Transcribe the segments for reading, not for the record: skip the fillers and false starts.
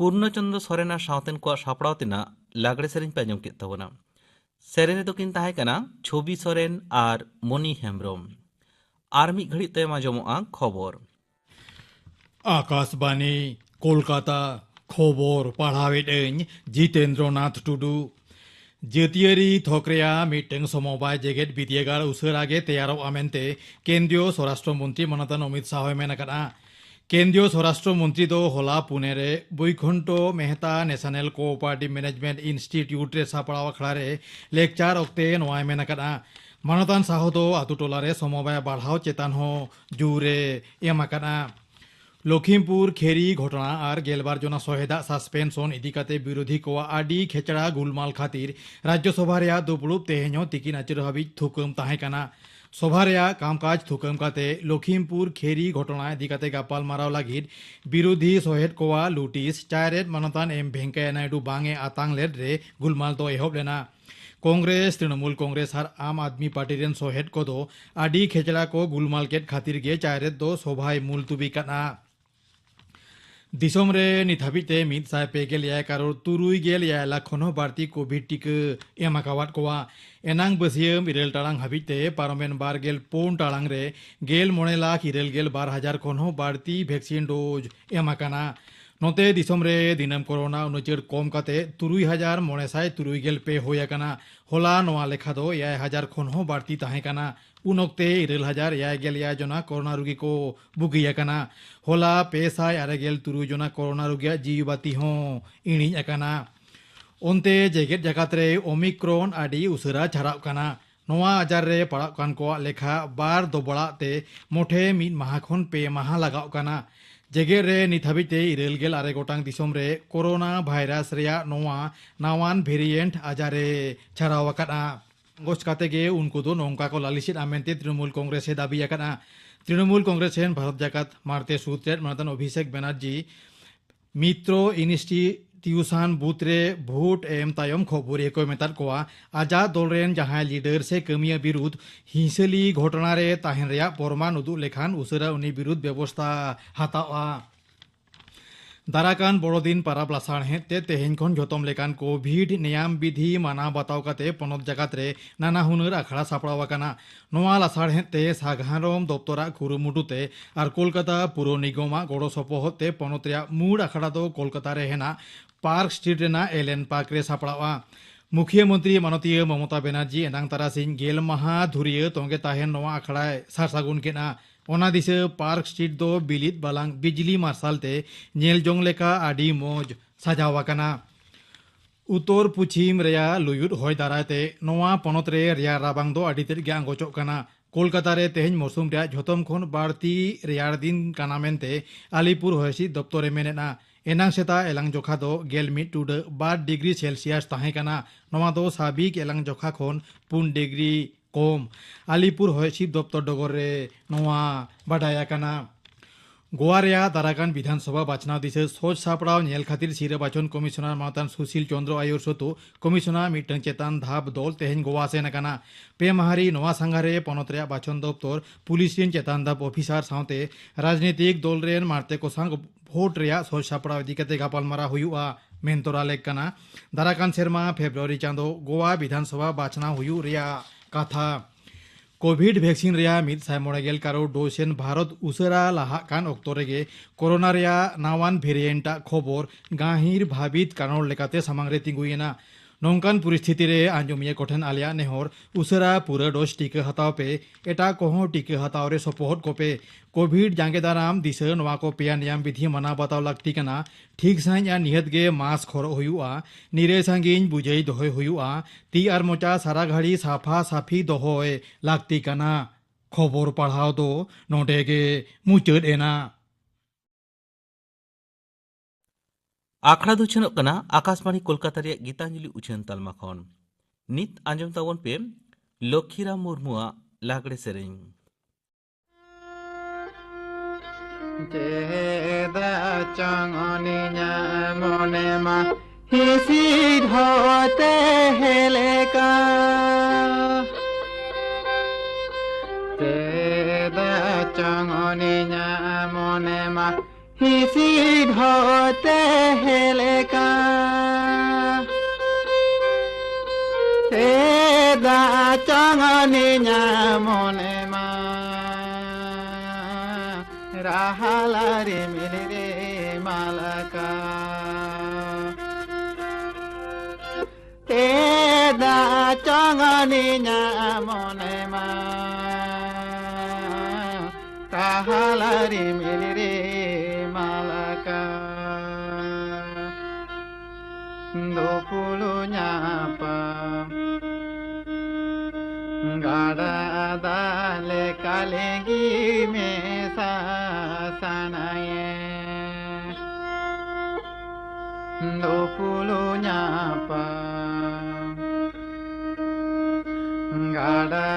ᱯᱩᱨᱱᱚᱪᱚᱱᱫᱨᱚ ᱥᱚᱨᱮᱱ ᱟᱨ ᱥᱟᱶᱛᱮᱱ ᱠᱚᱣᱟᱜ ᱥᱟᱯᱲᱟᱣ ᱛᱮᱱᱟᱜ ᱞᱟᱜᱽᱲᱮ ᱥᱮᱨᱮᱧ ᱯᱮ ᱟᱸᱡᱚᱢ ᱠᱮᱫ ᱛᱟᱵᱚᱱᱟ। ᱥᱮᱨᱮᱧ ᱨᱮᱫᱚ ᱠᱤᱱ ᱛᱟᱦᱮᱸ ᱠᱟᱱᱟ ᱪᱷᱚᱵᱤ ᱥᱚᱨᱮᱱ ᱟᱨ ᱢᱚᱱᱤ ᱦᱮᱢᱵᱨᱚᱢ। ᱟᱨ ᱢᱤᱫ ᱜᱷᱟᱹᱲᱤᱡ ᱛᱟᱭᱚᱢ ᱟᱸᱡᱚᱢᱚᱜᱼᱟ ᱠᱷᱚᱵᱚᱨ। आकाशवाणी कोलकाता खबर पढ़ावेदኝ जितेंद्रनाथ टुडू जातियारि थकरेया मीटिंग समवाय जेगेद बिद्यागार उसरागे तैयारों मेनते केंद्रीय स्वराष्ट्र मंत्री मनोतन अमित शाह मेनकाना। केंद्रीय स्वराष्ट्र मंत्री दो होला पुणे रे Baikunth Mehta national cooperative management institute रे सापड़ाव अखड़ा रे लेक्चार अक्ते नोआ मेनकाना। मनोतन शाह दो आतु टोला रे समवाय बढ़ाव चेतान हो जुरे एमाकाना। लखीमपुर खेरी घटना और गेलबार जना सहेदा सस्पेंशन इदिकाते विरोधी को आडी खेचड़ा गुलमाल खातिर राज्यसभा रे दुपुड़ुब तेहेनो तिकिन आचर हाबी थुकम ताहेकाना। सभा रे कामकाज थुकम काते लखीमपुर खेरी घटना इदिकाते गापाल माराव लागिद विरोधी सहेद को लुटिस चायरेट मनोतान एम वेंकैया नायडू बांगे आतांग लेद रे गुलमाल तो एहब लेना। कांग्रेस तृणमूल कांग्रेस और आम आदमी पार्टी रेन सहेद को दो आडी खेचड़ा को गुलमाल केट खातिर गे चायरेट दो सभाय मुलतुबी काना। दिसोम रे नित हाबिते 100 करोड़ 93 लाख खन बाड़ती कोविड टीका एमाकावाद कोआ। एनांग बसियम 2 टाड़ांग हाबिते पारमेन 24 टाड़ांग रे 9,92,2,000 खन बाड़ती वैक्सीन डोज एमाकाना। नोते दिसोम रे दिनम कोरोना उनचर कम काते 3,993 होयाकाना। होला नोआ लेखा दो 1,000 खन बाड़ती ताहेकाना। उन ओक्ते 1,000 जना कोरोना रोगी को बुगियाकाना। होला 593 जना कोरोना रोगिया जीव बाती हों इणी अकाना। ओनते जेगेट जगत रे ओमिक्रॉन आडी उसरा छाराव काना। नोआ आजार रे पड़ाव कान को लेखा बार दोबड़ा ते मोठे 1 माह खन 2 माह लगाव काना। जेगेट रे नित हाबिते 26 गोटांग दिसोम रे कोरोना भाइरास रेया नोआ नावान वेरिएंट आजारे छाराव काना। गोष्ठ काते गे उनको दो नौका को लालिसित आमेंते तृणमूल कांग्रेस से दाबी याकना। तृणमूल कांग्रेस सेन भारत जाकात मारते सूत्रेट मनतन अभिषेक बनर्जी मित्रो इंस्टीट्यूशन बुतरे भोट एम तायम खबर एको मेताद कोआ आजा दलरेन जहां लीडर से कमिया विरुद्ध हिंसली घटना रे ताहेन रेया परमान उदु लेखान उसरा उनी विरुद्ध व्यवस्था हातावा। दाराकान बड़ोदिन पाराब लासाण हेते तेहेन खन जतम लेकान कोविड नियम विधि माना बताव काते पनत जगत रे नाना हुनर आखड़ा सापड़ाव काना। नोआ लासाण हेते सागारम दप्तरा कुरुमुटुते और कोलकाता पुर निगमा गड़ो सपोहते पनत रे मूड आखड़ा दो कोलकाता रे हेना पार्क स्ट्रीट रेना एलेन पार्क रे सापड़ावा। मुख्यमंत्री माननीय ममता बनर्जी एनांग तारासिंह 10 माह धुरिया तोंगे ताहेन नोआ आखड़ा सारसागुन केना। ओना दिसे पार्क स्ट्रीट दो बिलित बालांग बिजली मार्शल ते नेल जोंग लेका आडी मौज सजावाकाना। उत्तर पश्चिम रेया लुयुद होय दारायते नोआ पनत रे रेया राबांग दो आडी तेद गे आंगोचोक काना। कोलकाता रे तेहेन मौसुम रे झोतम खन बाड़ती रेयार दिन काना मेनते आलिपुर होयसी दप्तरे मेनेना। एनांग सेता एलांग जोखा दो 11.2 डिग्री सेल्सियस ताहें काना। नोआ दो साबिक एलांग जोखा खन 4 डिग्री कम। आलिपुर होयसी दप्तर डगर रे नोआ बाडाया काना। गोवा रेया दारागान विधानसभा बाचनाव दिसे सोच सापड़ाव नेल खातिर सिरबाचन कमिशनर मातान सुशील चंद्र आयुर सतु कमिशनर मिटन चेतान धाप दल तेहेन गोवा सेन काना। 2 माहारी नोआ संघारे पनत रेया बाचन दप्तर पुलिस रेन चेतान धाप ऑफिसर सावते राजनीतिक दल रेन मारते को संग भोट रेया सोच सापड़ाव इदिकते गापालमारा हुयुआ मेनतोरा लेक काना। दाराकान सेरमा फेब्रुआरी चांदो गोवा विधानसभा बाचनाव हुयु रेया कथा। कोविड वैक्सीन रेया 190 करोड़ डोसेन भारत उसरा लाहा कान ऑक्टो रेगे कोरोना रेया नावान वेरिएंटा खबर गाहिर भाबित कारण लेकाते सामांग रे तिंगुयेना। नौकान परिस्थिति रे आंजमिया कोठेन आलिया नेहर उसरा पूरा डोज टीका हताव पे एटा कोहो टीका हताव रे सपोहट कोपे कोविड जांगे दाराम दिसे नोआ को पेया नियम विधि माना बताव लागती कना। ठीक साइन या निहत गे मास्क हरो हुयुआ निरे सांगिन बुझई दोहय हुयुआ ती आर मोचा सारा घड़ी साफा साफी दोहय लागती कना। खबर पढ़ाव दो नोटे गे मुचद एना। आखड़ा दो छनोग कना आकाशवाणी कोलकाता रे गीतांजलि उछन तालमा खन नित आंजम तावन पे लखीराम मुर्मुआ लागड़े सेरेंग। जेदा चंगनी मने मा हिसी धोते हेलेका जेदा चंगनी मने मा हिसी ढोते हेले का दा चंगनी मोने मा राहलारी मिली रे मालका दा चंगनी मोने मा राहलारी मिली रे मालका दो पुलु nyapa gada dale kalengi mesa sanaye do pulu nyapa gada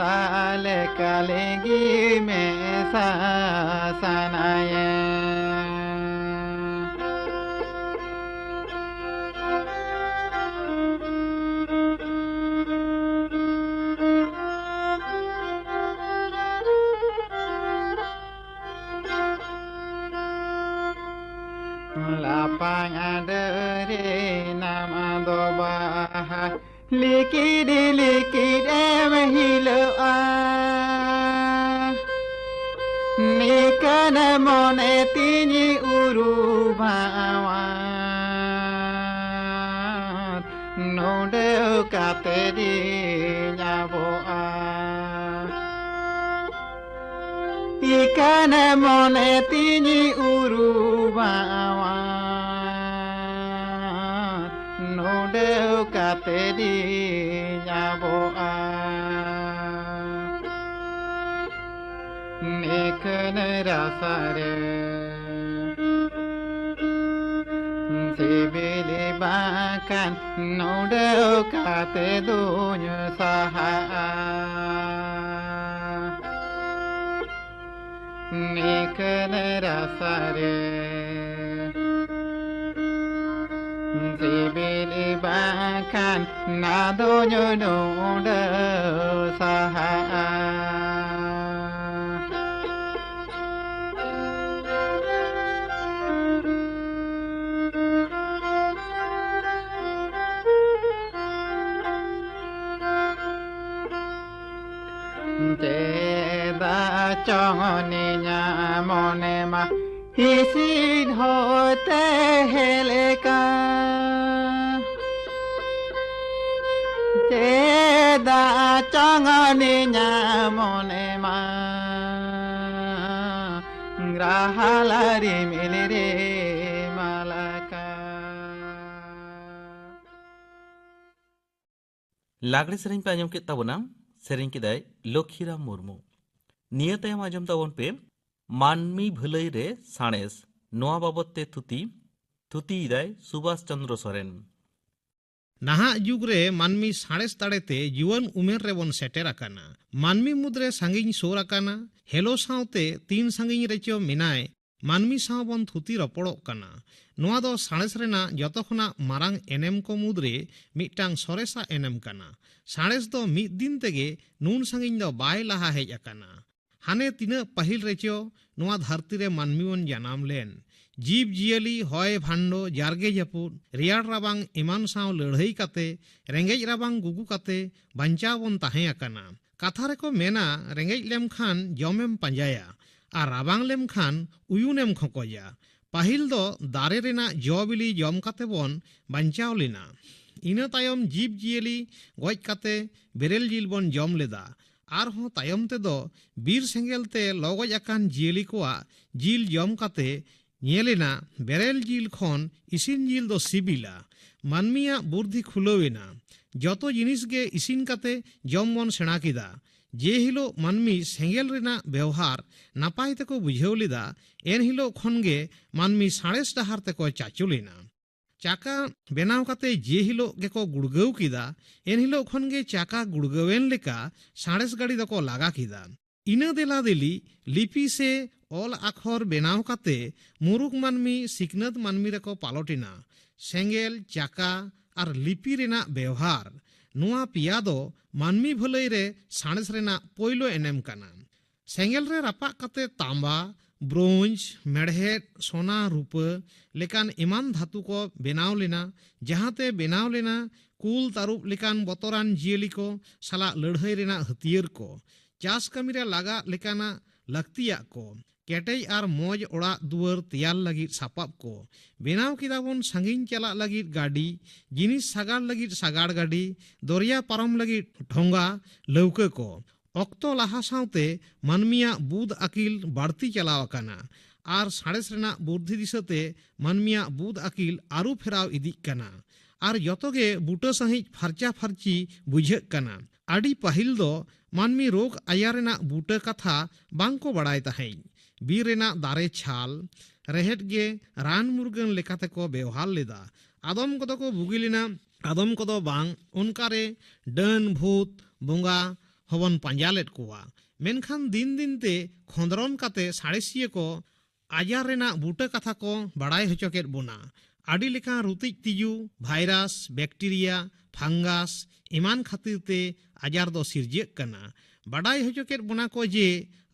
dale kalengi mesa sanaye lapang adere nama doba likidi likide mahilo a nikana mone tini uru bawa node kate di nyabo a ikana mone tini uru bawa node kate di nyabo a nekana rasare sibili bakan node kate dunya saha nikana rasare sibili bakan nadonyo node saha da chongoni mone ma hisi hote hele ka da chongoni mone ma grahalari mili re malaka लागड़े सेरें पे आजम के तबना सेरें किदाय लक्ष्मीराम मुर्मू निया तायम आजम ताबन पे मानमी भुलई रे साणेस नोआ बाबत ते थुती इदाय सुभाष चंद्र सोरेन नाहा जुग रे मानमी साणेस ताड़ेते जीवन उमेर रेबन सेटेर आकाना मानमी मुद्रे सांगिन सोर आकाना हेलो सावते तीन सांगिन रेचो मिनाय मानमी साव बन थुती रपड़ोग काना नोआ दो साणेस रेना जतो खना मारांग एनेम को मुद्रे मिटांग सरेसा एनेम काना साणेस दो मिद दिन तेगे नून सांगिन दो बाय लाहा हेज आकाना हाने तीना पाहिल रेचो नोआ धरती रे मानमी बन जानाम लेन जीव जियली हय भांडो जारगे जपुद रियाड़ राबांग इमान साव लड़ाई काते रेंगेज राबांग गुगु काते बांचाव बन ताहें आकाना कथा रेको मेना रेंगेज लेम खान जमेम पंजाया और राबांग लेम खान उयुनेम खोकोजा पाहिल दो दारे रेना जौ बिली जम काते बन बांचाव लेना इना तायम जीव जियली गज काते बेरेल जिल बन जम लेदा आरहों तायम ते दो बीर सेंगेल ते लगज आकान जियली कोआ जिल जम काते ñelena बेरेल जिल खन इसिन जिल दो सिबिला मानमिया बुद्धि खुलवेना जतो जिनिस गे इसिन काते जम बन सेना किदा जे हिलो मानमी सेंगेल रेना व्यवहार नापाय तेको बुझेव लेदा एन हिलो खन गे मानमी साणेस डाहार तेको चाचु लेना चाका बेनाव काते जे हिलो गेको गुड़गव किदा एन हिलो खन गे चाका गुड़गवेन लेका साणेस गाड़ी दको लागा किदा इना देला देली लिपि से ऑल आखर बेनाव काते मुरुक मानमी सिकनत मानमी रेको पालटिना सेंगेल चाका और लिपि रेना व्यवहार नुआ पिया दो मानमी भलई रे साणेस रेना पोइलो एनेम काना सेंगेल रे रापा काते तांबा ब्रोंज मेढ़ेद सोना रूपा लेकान इमान धातु को बेनाव लेना जहाते बेनाव लेना कुल तारुब लेकान बतरान जियली को साला लड़ाई रेना हथियार को चास कमी रे लागा लेकाना लक्तिया को केटेज आर मौज ओड़ा दुआर तैयार लगी सापाब को बेनाव किदाबन संगीन चला लगी गाड़ी जिनिस सागाड़ लगी सागाड़ गाड़ी दरिया पारम लगी ढोंगा लौके को ऑक्तो लाहा साउते मानमिया बुद अकिल बाड़ती चलाव अकाना आर साड़ेस रेना बुद्धि दिशते मानमिया बुद अकिल आरु फेराव इदिक कना आर यतोगे बूटा सहित फार्चा फार्ची बुझेक कना आडी पाहिल दो मानमी रोग आयार रेना बूटा कथा बांको बड़ाई तहाई बीर रेना दारे छाल रेहेट गे रान मुर्गन लेकाते को व्यवहार लेदा आदम कदो को बुगिलिना आदम कदो बांग उनकारे डन भूत बोंगा हवन पांजालेट कोवा मेनखान दिन दिन ते खोंदरन काते साड़ेसिया को आजार रेना बूटा कथा को बड़ाई हचोकेट बोना आडी लेका रुतिज तिजू भाइरास बैक्टीरिया फंगास इमान खातिर ते आजार दो सिरजेक कना बड़ाई हचोकेट बोना को जे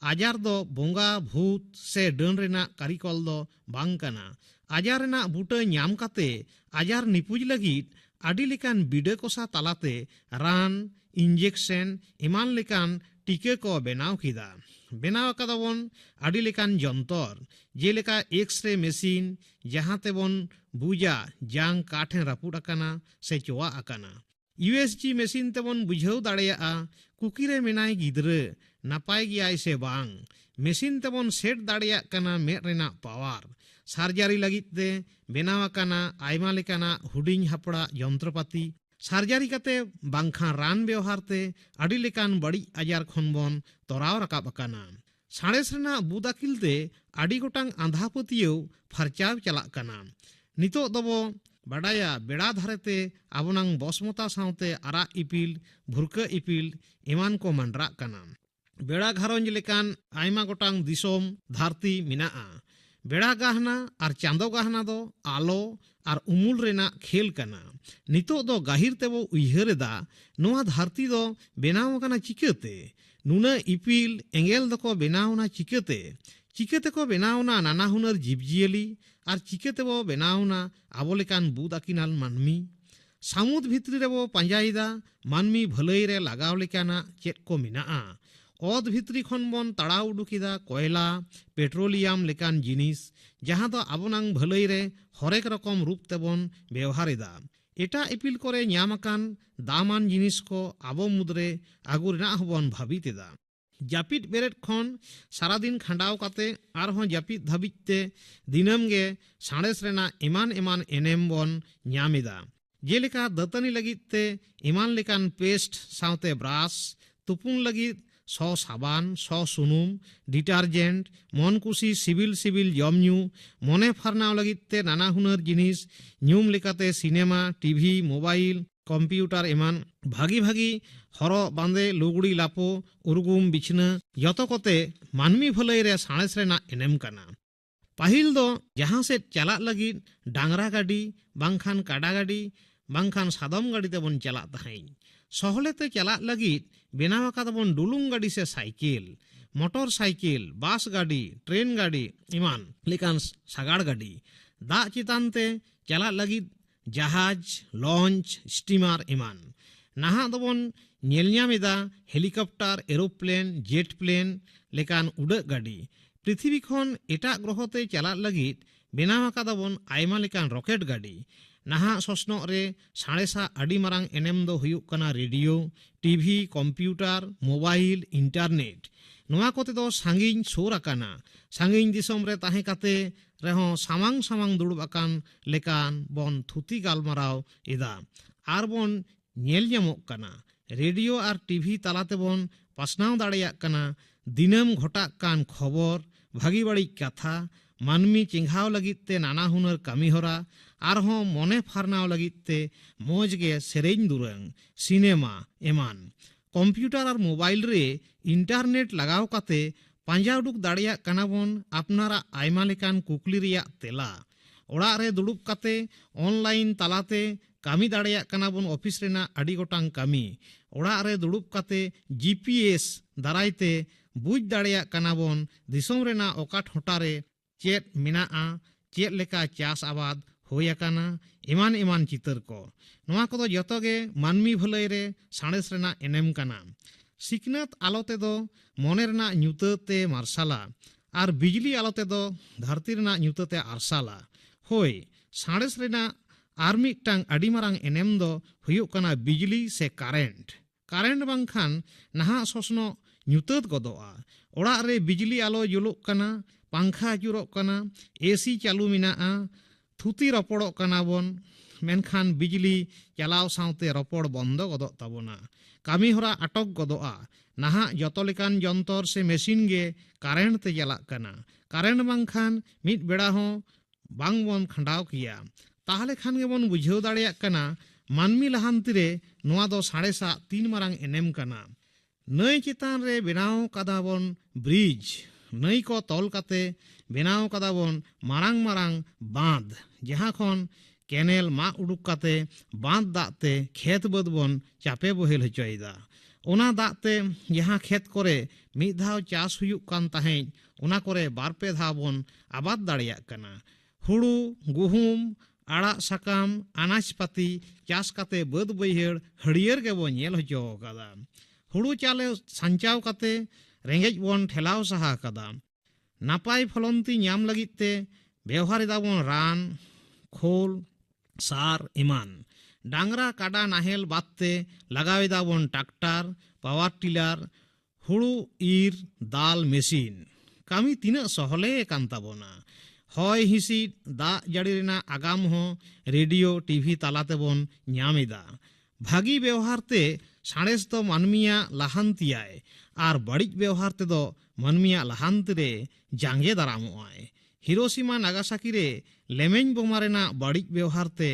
आजार दो बोंगा भूत से डन रेना कारिकल दो बांग कना आजार रेना बूटा ᱧᱟᱢ काते आजार निपुज लगित आडी लेकान बिडे कोसा तालाते रान इंजेक्शन इमान लेकान टीके को बेनाव किदा बेनाव कदाबन आडी लेकान जंतर जेलेका एक्सरे मेसिन जहां तेबन बुझा जांग काठे रापुड अकाना से चोवा अकाना यूएसजी मेसिन तेबन बुझाव दाड़ेया कुकीरे मेनाय गिद्रे नापाय गियाय से बांग मेसिन तेबन सेट दाड़ेया कना मेद रेना पावर सार्जारी लगित ते बेनाव अकाना आयमा लेकाना हुडिंग हपड़ा यंत्रपाती सार्जारी काते बांखान रान व्यवहार ते आडी लेकान बड़ी आजार खन बन तोराव रकाब अकाना साड़ेस रेना बुदाकिल ते आडी गोटांग आंधापतियव फारचाव चलाक कना नितो दबो बाडाया बेड़ा धारेते आबोनांग बसमता सावते आरा इपिल भुरका इपिल इमान को मंडराक कना बेड़ा घारंज लेकान आयमा गोटांग दिसोम धरती मिनाआ बेड़ा गहना और चांदो गहना दो आलो और उमुल रेना खेल कना नितो दो गाहिर तेबो उयहरेदा नोआ धरती दो बेनाव कना चिकाते नुना इपिल एंगेल दको बेनावना चिकाते को बेनावना नाना हुनर जीवजियली और चिकाते बो बेनावना आबो लेकान बुद अकिनाल मानमी सामुद भितरी रेबो पांजाईदा मानमी भलई रे लगाव लेकाना चेत को मिनाआ ओद भितरी खन बन तड़ा उडुकिदा कोयला पेट्रोलियम लेकान जिनिस जहां दो आबोनांग भलई रे हरेक रकम रूप तेबन व्यवहारेदा एटा इपिल करे ᱧᱟᱢᱟᱠᱟᱱ दामान जिनिस को आबो मुद्रे आगु रेना हबन भाबितेदा जापिद बेरेट खन सारा दिन खंडाव काते आरहों जापिद धाबिते दिनम गे साड़ेस रेना इमान इमान एनेम बन ᱧᱟᱢᱮदा जेलेका दतनी लगित ते इमान लेकान पेस्ट सावते ब्राश तुपुन लगित सौ साबान सौ सुनुम डिटारजेंट मन कुसी सिबिल सिबिल जमन्यू मने फारनाव लगित ते नाना हुनर जिनिस न्यूम लेकाते सिनेमा टीवी मोबाइल कम्पिउटार इमान भागी भागी हरो बांदे लुगड़ी लापो उर्गुम बिछना यतो कोते मानमी भलई रे साणेस रेना एनेम कना पाहिल दो जहां से चलाक लगित डांगरा गाड़ी बांखान काडा गाड़ी बांखान सादम गाड़ी तेबन चलाक तहाई सहलेते चलाक लगित बेनाव अकादाबन डुलुंग गाड़ी से साइकिल मोटर साइकिल बास गाड़ी ट्रेन गाड़ी इमान लेकान सागाड़ गाड़ी दा चितानते चलाक लगित जहाज लॉन्च स्टीमर इमान नाहा दबन नेलᱧामेदा हेलिकप्टर एरोप्लेन जेट प्लेन लेकान उड़ाग गाड़ी पृथ्वी खन एटा ग्रहते चलाक लगित बेनाव अकादाबन आयमा लेकान रॉकेट गाड़ी नाहा ससनो रे साड़ेसा आडी मारांग एनेम दो हुयुक कना radio TV computer mobile internet नोआ कोते दो सांगिन सोर अकाना सांगिन दिसम रे ताहे काते रेहो सामांग सामांग दुड़ुब अकान लेकान बन थुती गालमाराव एदा आर बन नेल ᱧᱟᱢᱚᱜ कना रेडियो और टीवी तालाते बन पासनाव दाड़ेयाग कना दिनम घटाक कान खबर भागी बाड़ी कथा मानमी चिंघाव लगित ते नाना हुनर कामी होरा आरहों मने फारनाव लगित ते मौज गे सेरेñ दुरंग सिनेमा एमान कम्पिउटार और मोबाइल रे इंटरनेट लगाव काते पांजा उडुक दाड़ेयाग कना बन आपनारा आयमा लेकान कुकली रिया तेला ओड़ा रे दुड़ुब काते ऑनलाइन तालाते कामी दाड़ेयाग कना बन ऑफिस रेना आडी गोटांग कामी ओड़ा रे दुड़ुब काते जीपीएस दारायते बुझ दाड़ेयाग कना बोन दिसोम रेना ओका ठोटारे चेत मेनाआ चेत लेका चास आबाद होय आकाना एमान एमान चितर को नोआ कोदो जतो गे मानमी भलाई रे साणेस रेना एनेम कना। सिकनत आलो तेदो मने रेना ᱧᱩᱛᱟᱹᱛᱮ मार्शाला और बिजली आलो तेदो धरती रेना ᱧᱩᱛᱟᱹᱛᱮ आरसाला। होय साणेस रेना आर मिदटांग आडी मारांग एनेम दो हुयुग कना बिजली से कारेंट। कारेंट बांखान नाहा ससनो ᱧᱩᱛᱟᱹᱛ गदोआ। ओड़ाग रे बिजली आलो जुलुग कना, पंखा अचुरोग कना, एसी चालू मेनाआ, थुती रपड़ोग कना बोन, मेनखान बिजली चलाव सावते रपड़ बंद गदोग ताबोना। कामी होरा अटक गदोआ। नाहा जतो लेकान जंतर से मेसिन गे कारेंट ते चलाग कना। कारेंट बांखान मिद बेड़ा हो बांग बोन खंडाव किया। ताहले खान गेबोन बुझाव दाड़ेयाग कना मानमी लहांती रे नोआ दो साड़ेसा तीन मारांग एनेम कना। नई चितान रे बेनाव कदाबोन ब्रिज, नई को तोल काते बेनाव कदाबोन मारांग मारांग बांध, जहां खन कैनेल मा उडुक काते बांध दाते खेत बद बोन चापे बहेल हचोयदा। ओना दाते जहां खेत करे मिद धाव चास हुयुग कान ताहें ओना करे बार पे धाव बोन आबाद दाड़ेयाग कना। हुड़ू गुहुम आड़ा साकाम अनाज पाती चास काते बद बैहड़ हड़ियर के बोन नेल हचो कादा। हुड़ू चाले संचाव काते रेंगेज बोन ठेलाव सहा कादा। नापाय फलंती नाम लगित ते व्यवहार दाबोन रान खोल सार इमान। डांगरा काडा नाहेल बाते लगावे दाबोन ट्रैक्टर पावर टिलर हुड़ू ईर दाल मेसिन। कामी तीना सहले कान ताबोना। हय हिसिद दाग जाड़ी रेना आगाम हो रेडियो टीवी तालाते बोन ᱧᱟᱢᱮᱫᱟ। भागी व्यवहार ते साणेस दो मानमिया लाहांतियाय और बड़िज व्यवहार ते दो मानमिया लाहांति रे जांगे दारामोआय। हिरोशिमा नागासाकी रे लेमेñ बोमा रेना बड़िज व्यवहार ते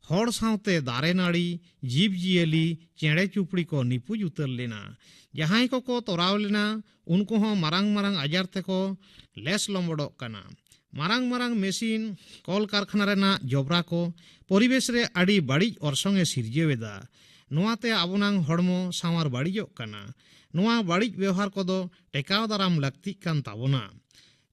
हड़ सावते दारे नाड़ी जीव जियली चेड़े चुपड़ी को निपुज उतर लेना। जहां को तोराव लेना उनको हो मारांग मारांग आजार ते को लेस लम्बड़ोग कना। मारांग मारांग मेसिन कल कारखाना रेना जबरा को परिवेश रे आड़ी बड़िज अर्संगे सिरजेवेदा। नोआते आबोनांग हड़मो सावार बड़िजोग कना। नोआ बड़िज व्यवहार कोदो टेकाव दाराम लाक्ति कान ताबोना।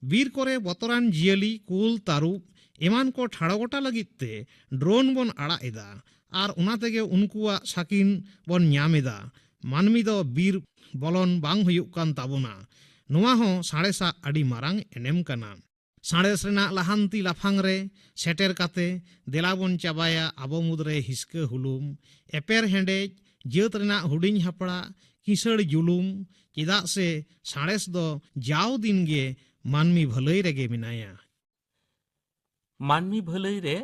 बीर करे बतरान जियली कुल तारुब एमान को ठाड़ोगोटा लगित ते ड्रोन बोन आड़ा एदा और उना तेगे उनकुआ साकिन बोन ᱧᱟᱢᱮᱫᱟ। मानमी दो बीर बोलन बांग हुयुग कान ताबोना। नोआ हो साड़ेसा आड़ी मारांग एनेम कना। साड़ेस रेना लाहांती लाफांग रे सेटेर काते देलाबोन चाबाया आबो मुदरे हिस्के हुलुम एपेर हेंडेज जेत रेना हुडिंग हापड़ा किसड़ जुलुम। चेदा से साड़ेस दो जाव दिन गे मानमी भलई रेगे मिनाया। मानमी भलई रे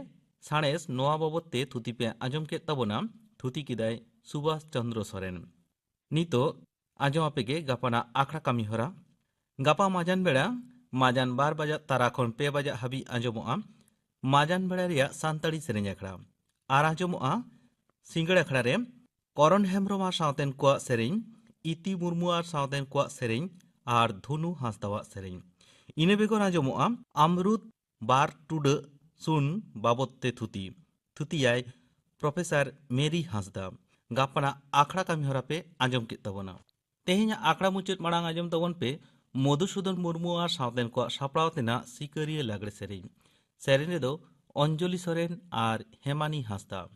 साणेस नोआ बाबते थुती पे आजम के तबोना। थुती किदाय सुभाष चंद्र सोरेन। नितो आजम आपेगे गापाना आखड़ा कामी हरा। गापा माजान बेड़ा माजान 12 बजा तारा खन 2 बजा हाबी आजमोआ माजान बेड़ा रिया सानताड़ी सेरेñ आखड़ा और आजमोआ सिंगड़ आखड़ा रे करण हेम्ब्रम सावतेन को सेरेñ, इति मुर्मू सावतेन को सेरेñ और धुनु हांसदावा सेरेñ। इने बेगर आजमोआ अमरुद बार टुड सुन बाबते थुती। थुतियाय प्रोफेसर मेरी हांसदा। गापाना आखड़ा कामी हरा पे आजम के तबोना। तेहेñ आखड़ा मुचाद माड़ांग आजम तबोन पे मधुसूदन मुर्मू और सावतेन को सापड़ाव तेना सिकरिया लागड़े सेरेñ। सेरेñ रेदो अंजलि सोरेन और हेमानी हांसदा।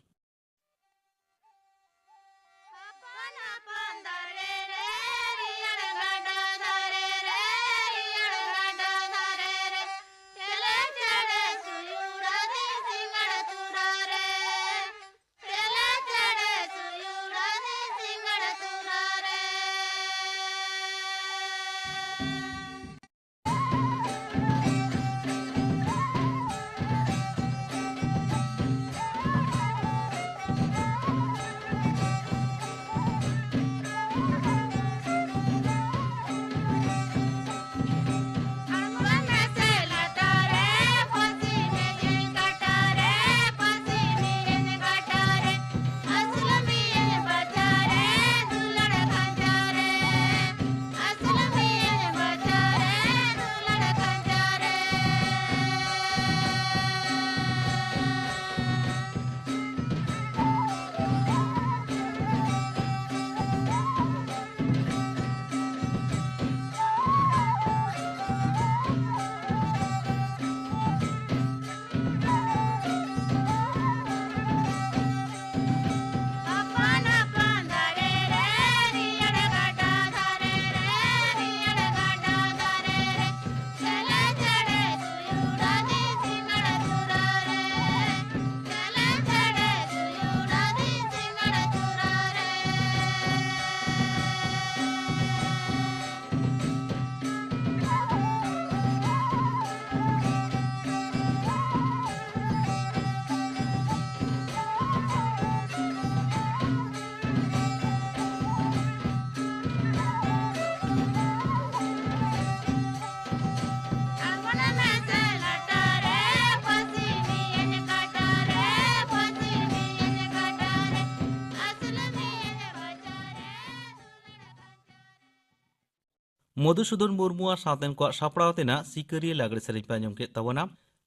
मधुसूदन मुर्मू सावतेन को सापड़ाव तेना सिकरिया लागड़े सेरें पे आंजम के तबोना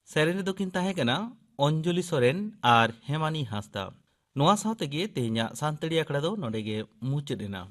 सेरें रे दो किन ताहे कना अंजलि सोरेन और हेमानी हांसदा नोआ सावते गे तेहेᱧᱟ सानतड़ी आखड़ा दो नोडे गे मुचाद एना।